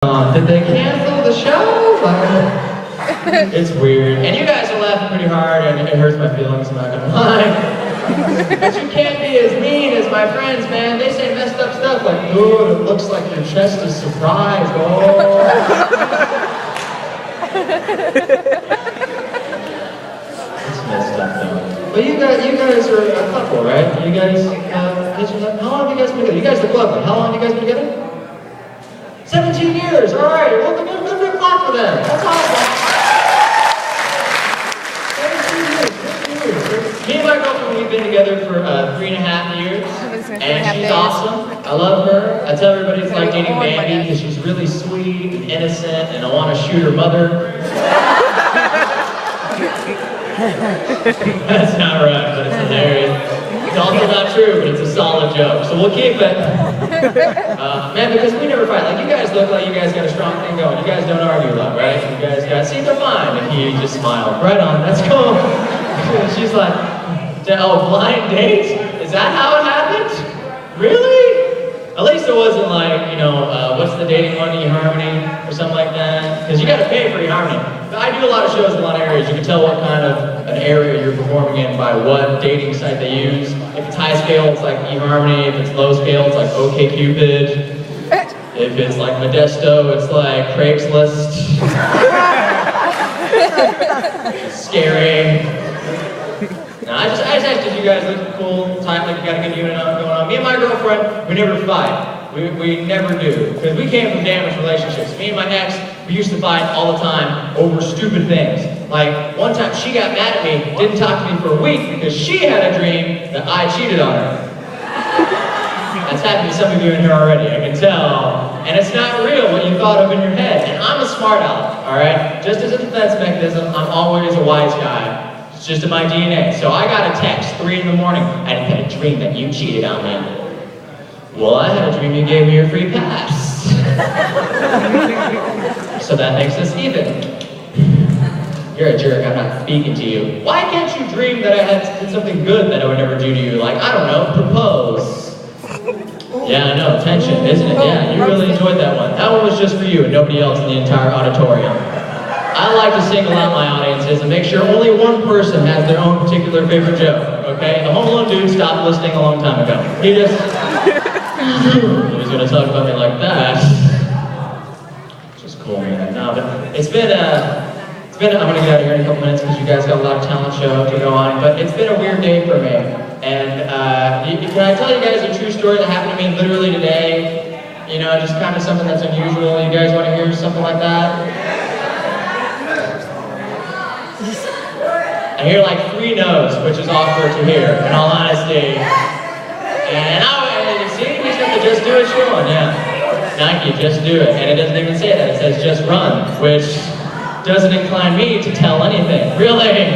Did they cancel the show? It's weird. And you guys are laughing pretty hard, and it hurts my feelings, I'm not gonna lie. But you can't be as mean as my friends, man. They say messed up stuff like, ooh, it looks like your chest is surprised. Oh. It's messed up, though. But you guys are a couple, right? You guys, how long have you guys been together? You guys look lovely. How long have you guys been together? 17 years, all right. Well, good clap for them. That's awesome. 17 years. Me and my girlfriend, we've been together for 3.5 years, and she's awesome. I love her. I tell everybody it's like dating Bambi because she's really sweet and innocent, and I want to shoot her mother. That's not right, but it's hilarious. It's also not true, but it's a solid joke, so we'll keep it. Man, because we never fight. Like, you guys look like you guys got a strong thing going. You guys don't argue a lot, right? You guys got, see, they're fine if you just smile. Right on, that's cool. She's like, oh, blind date? Is that how it happened? Really? At least it wasn't like, what's the dating one, eHarmony, or something like that? Because you got to pay for eHarmony. I do a lot of shows in a lot of areas. You can tell what kind of an area you're performing in by what dating site they use. If it's high scale, it's like eHarmony. If it's low scale, it's like OkCupid. If it's like Modesto, it's like Craigslist. Scary. No, I just asked if you guys look cool, tight, like you got a good unit going on. Me and my girlfriend, we never fight. We never do. Because we came from damaged relationships. Me and my ex, we used to fight all the time over stupid things. Like, one time she got mad at me, didn't talk to me for a week because she had a dream that I cheated on her. That's happened to some of you in here already, I can tell. And it's not real what you thought of in your head. And I'm a smart aleck, alright? Just as a defense mechanism, I'm always a wise guy. It's just in my DNA. So I got a text, 3 in the morning. I had a dream that you cheated on me. Well, I had a dream you gave me your free pass. So that makes us even. You're a jerk, I'm not speaking to you. Why can't you dream that I did something good that I would never do to you? Like, I don't know, propose. Yeah, I know, tension, isn't it? Yeah, you really enjoyed that one. That one was just for you and nobody else in the entire auditorium. I like to single out my audiences and make sure only one person has their own particular favorite joke, okay? The Home Alone dude stopped listening a long time ago. He was gonna talk about me like that. Just cool, man. No, but it's been I'm gonna get out of here in a couple minutes because you guys got a lot of talent show to go on, but it's been a weird day for me. And can I tell you guys a true story that happened to me literally today? Just kind of something that's unusual. You guys want to hear something like that? I hear like 3 no's, which is awkward to hear, in all honesty. And see, he's got the Just Do It shoe on, yeah. Nike, Just Do It. And it doesn't even say that, it says Just Run, which doesn't incline me to tell anything. Really?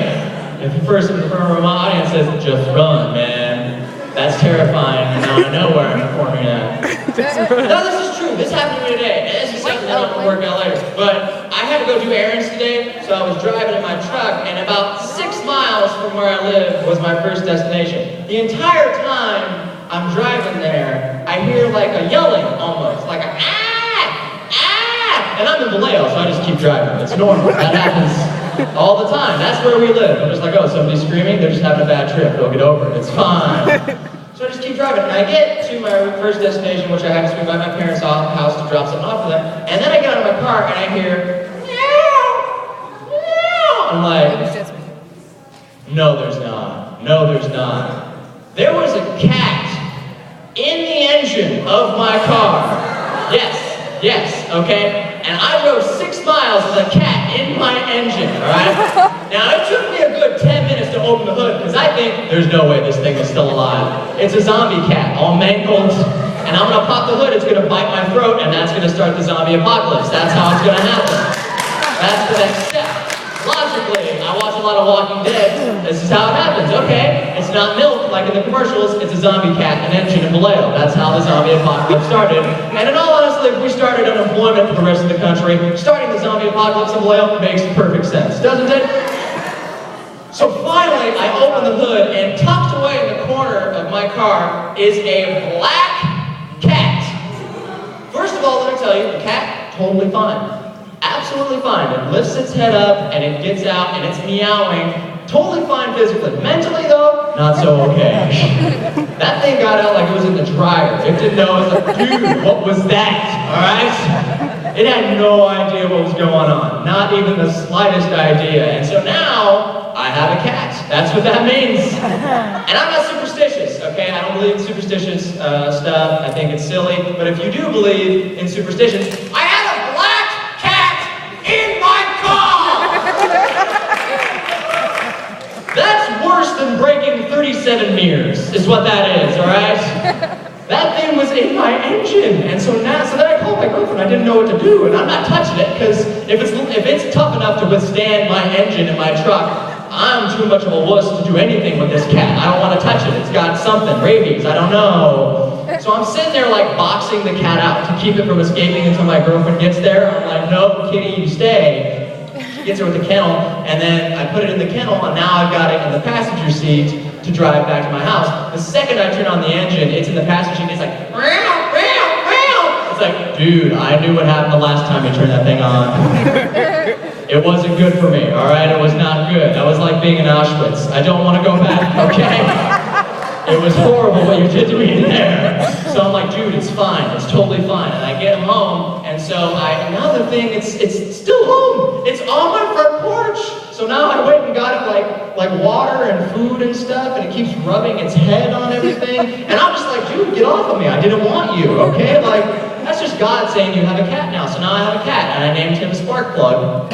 If the person in front of my audience says, Just Run, man, that's terrifying, and now I know where I'm performing at. No, this is true. This happened to me today, and this is something that I'm going to work out later. But I had to go do errands today, so I was driving in my truck, and about 6 miles from where I live was my first destination. The entire time I'm driving there, I hear like a yelling almost, like a and I'm in Vallejo, so I just keep driving. It's normal. That happens all the time. That's where we live. I'm just like, oh, somebody's screaming, they're just having a bad trip. They'll get over it. It's fine. So I just keep driving. And I get to my first destination, which I have to swing by my parents' house to drop something off for them. And then I get out of my car and I hear, meow, meow. I'm like, no, there's not. No, there's not. There was a cat in the engine of my car. Yes, okay? And I drove 6 miles with a cat in my engine, alright? Now, it took me a good 10 minutes to open the hood, because I think there's no way this thing is still alive. It's a zombie cat, all mangled, and I'm gonna pop the hood, it's gonna bite my throat, and that's gonna start the zombie apocalypse. That's how it's gonna happen. That's the next step. Logically, I watch a lot of Walking Dead. This is how it happens, okay? It's not milk like in the commercials, it's a zombie cat, an engine in Vallejo. That's how the zombie apocalypse started. And in all honesty, if we started unemployment for the rest of the country, starting the zombie apocalypse in Vallejo makes perfect sense, doesn't it? So finally, I open the hood, and tucked away in the corner of my car is a black cat. First of all, let me tell you, the cat totally fine. Absolutely fine. It lifts its head up and it gets out and it's meowing. Totally fine physically. Mentally though, not so okay. That thing got out like it was in the dryer. It didn't know. It was like, dude, what was that? Alright? It had no idea what was going on. Not even the slightest idea. And so now, I have a cat. That's what that means. And I'm not superstitious, okay? I don't believe in superstitious stuff. I think it's silly. But if you do believe in superstitions, I have a black cat in my car! That's worse than breaking 37 mirrors, is what that is, alright? That thing was in my engine, and so then I called my girlfriend. I didn't know what to do, and I'm not touching it, because if it's tough enough to withstand my engine in my truck, I'm too much of a wuss to do anything with this cat. I don't want to touch it. It's got something, rabies, I don't know. So I'm sitting there like boxing the cat out to keep it from escaping until my girlfriend gets there. I'm like, nope, kitty, you stay. She gets her with the kennel, and then I put it in the kennel, and now I've got it in the passenger seat to drive back to my house. The second I turn on the engine, it's in the passenger seat, it's like, meow, meow, meow. It's like, dude, I knew what happened the last time you turned that thing on. It wasn't good for me, alright? It was not good. That was like being in Auschwitz. I don't want to go back, okay? It was horrible what you did to me in there. So I'm like, dude, it's fine. It's totally fine. And I get him home, and so now the thing, it's still home. It's on my front porch. So now I went and got it like water and food and stuff, and it keeps rubbing its head on everything. And I'm just like, dude, get off of me. I didn't want you, okay? Like, that's just God saying you have a cat now. So now I have a cat, and I named him Sparkplug.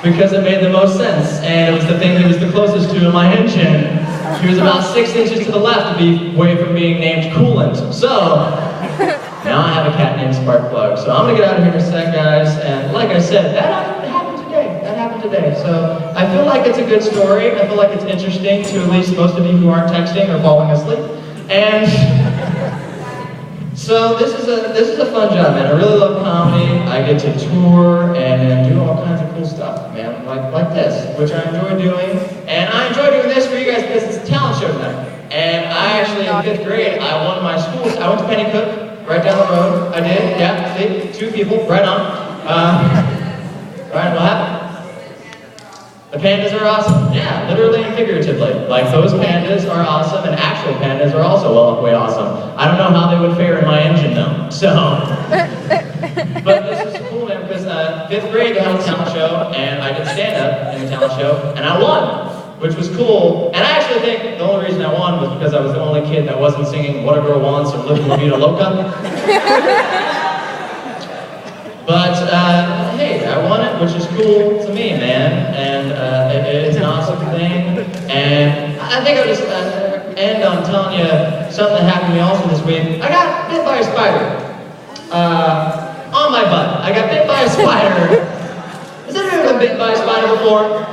Because it made the most sense, and it was the thing that was the closest to in my engine. He was about 6 inches to the left to be away from being named Coolant. So, now I have a cat named Sparkplug. So I'm gonna get out of here in a sec, guys, and like I said, that happened today. That happened today. So, I feel like it's a good story. I feel like it's interesting to at least most of you who aren't texting or falling asleep. And so this is a fun job, man. I really love comedy. I get to tour and do all kinds of cool stuff, man, like this, which I enjoy doing. And I enjoy doing this for you guys because it's a talent show tonight. And I actually, in 5th grade, I won my schools. I went to Penny Cook, right down the road. I did, yeah, see, 2 people, right on. Right, what happened? The pandas are awesome. Yeah, literally and figuratively. Like, those pandas are awesome, and actual pandas are also way awesome. I don't know how they would fare in my engine, though. So, but this is cool, man, because 5th grade, they had a talent show, and I did stand-up in the talent show, and I won, which was cool. And I actually think the only reason I won was because I was the only kid that wasn't singing What a Girl Wants or Living La Vida Loca. But, hey, I won it, which is cool to me, man, and it's an awesome thing, and I think I'll just end on telling you something that happened to me also this week. I got bit by a spider, on my butt. I got bit by a spider. Has anyone been bitten by a spider before?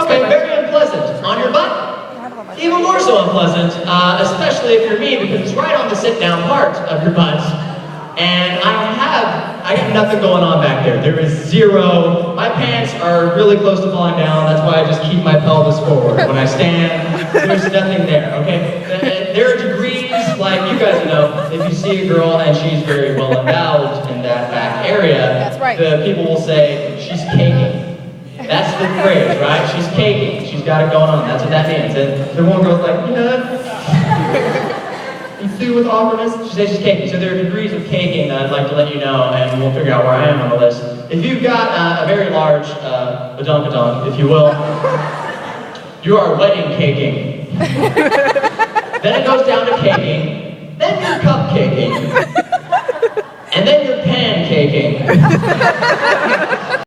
Okay, very unpleasant. On your butt? Even more so unpleasant, especially if you're me, because it's right on the sit-down part of your butt. And I got nothing going on back there. There is zero. My pants are really close to falling down. That's why I just keep my pelvis forward. When I stand, there's nothing there, okay? There are degrees, like you guys know, if you see a girl and she's very well endowed in that back area, that's right. The people will say, she's caking. That's the phrase, right? She's caking. She's got it going on. That's what that means. And the one girl's like, yeah. You see with awkwardness? She says she's caking. So there are degrees of caking that I'd like to let you know, and we'll figure out where I am on the list. If you've got a very large badonkadonk, if you will, you are wedding caking. Then it goes down to caking, then you're cupcaking,